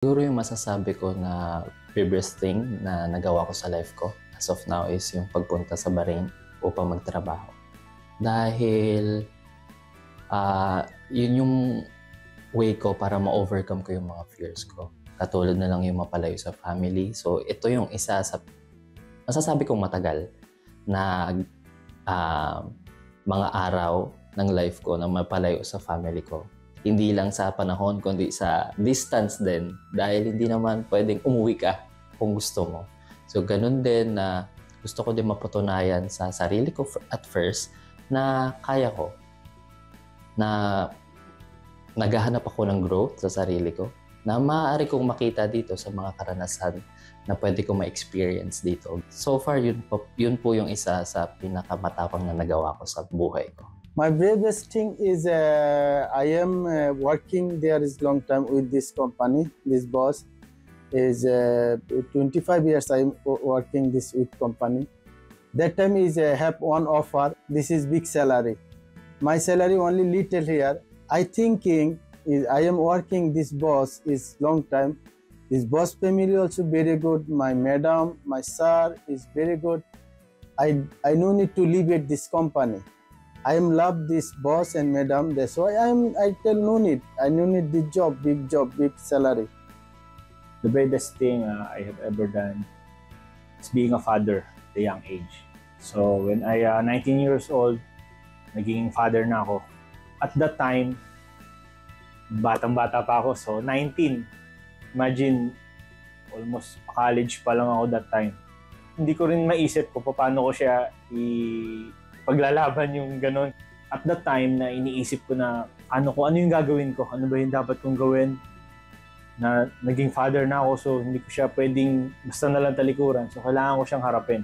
Siguro yung masasabi ko na best thing na nagawa ko sa life ko as of now is yung pagpunta sa Bahrain upang magtrabaho. Dahil yun yung way ko para ma-overcome ko yung mga fears ko. Katulad na lang yung mapalayo sa family. So ito yung isa sa masasabi kong matagal na mga araw ng life ko na mapalayo sa family ko. Hindi lang sa panahon, kundi sa distance din. Dahil hindi naman pwedeng umuwi ka kung gusto mo. So, ganun din na gusto ko din mapatunayan sa sarili ko at first na kaya ko. Na naghahanap ako ng growth sa sarili ko. Na maaari kong makita dito sa mga karanasan na pwede kong ma-experience dito. So far, yun po yung isa sa pinakamatapang na nagawa ko sa buhay ko. My bravest thing is I am working there is long time with this company. This boss is 25 years I am working this with company. That time is have one offer. This is big salary. My salary only little here. I thinking is I am working this boss is long time. This boss family also very good. My madam, my sir is very good. I no need to leave at this company. I am love this boss and madam. That's why I tell no need. I no need the job, big salary. The bravest thing I have ever done is being a father at a young age. So when I 19 years old, naging father na ako. At that time, batang-bata pa ako. So 19. Imagine, almost college pa lang ako that time. Hindi ko rin maisip ko paano ko siya paglalaban yung ganun. At that time na iniisip ko na ano yung gagawin ko, ano ba yung dapat kong gawin, na naging father na ako, so hindi ko siya pwedeng basta na lang talikuran, so kailangan ko siyang harapin.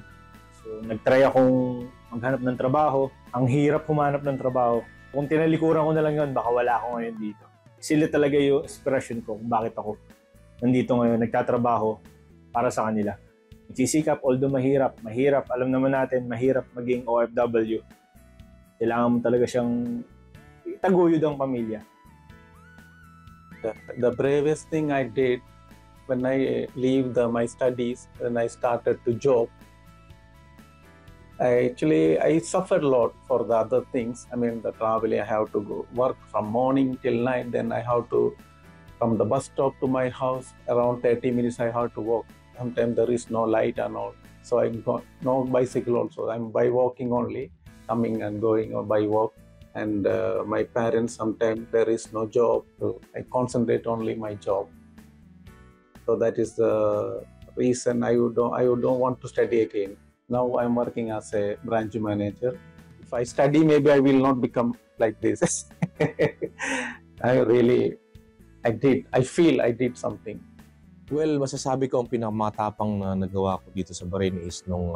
So nagtry akong maghanap ng trabaho. Ang hirap humanap ng trabaho. Kung tinalikuran ko na lang yun, baka wala ako ngayon dito. Sila talaga yung inspiration ko kung bakit ako nandito ngayon, nagtatrabaho para sa kanila. Nagsisikap, although mahirap. Alam naman natin, mahirap maging OFW. Kailangan mo talaga siyang itaguyod ang pamilya. The bravest thing I did when I leave my studies, when I started to job, I suffered a lot for the other things. I mean, the traveling, I have to go work from morning till night, then I have to, from the bus stop to my house, around 30 minutes I have to walk. Sometimes there is no light and all. So I got no bicycle also. I'm by walking only, coming and going or by walk. And my parents, sometimes there is no job. So I concentrate only my job. So that is the reason I don't want to study again. Now I'm working as a branch manager. If I study, maybe I will not become like this. I feel I did something. Well, masasabi ko ang pinakamatapang na nagawa ko dito sa Bahrain is nung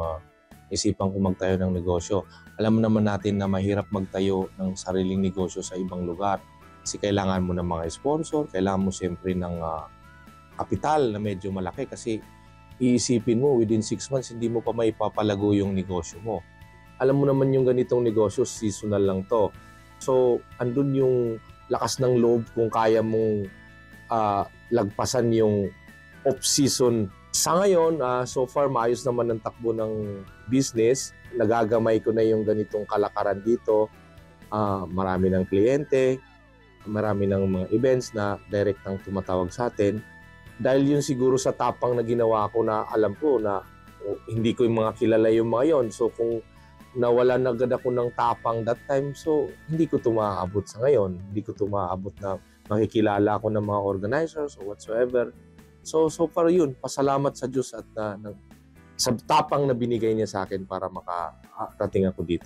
isipan ko magtayo ng negosyo. Alam naman natin na mahirap magtayo ng sariling negosyo sa ibang lugar. Kasi kailangan mo ng mga sponsor, kailangan mo siyempre ng kapital na medyo malaki kasi iisipin mo within 6 months hindi mo pa maipapalago yung negosyo mo. Alam mo naman yung ganitong negosyo, seasonal lang to. So, andun yung lakas ng loob kung kaya mong lagpasan yung off-season. Sa ngayon, so far, maayos naman ang takbo ng business. Nagagamay ko na yung ganitong kalakaran dito. Marami ng kliyente, marami ng mga events na direct ang tumatawag sa atin. Dahil yun siguro sa tapang na ginawa ko na alam ko na hindi ko yung mga kilala yung mga yon. So kung nawalan agad ako ng tapang that time, so hindi ko ito maaabot sa ngayon. Hindi ko ito maaabot na makikilala ako ng mga organizers or whatsoever. So far yun, pasalamat sa Diyos at sa tapang na binigay niya sa akin para makarating ako dito.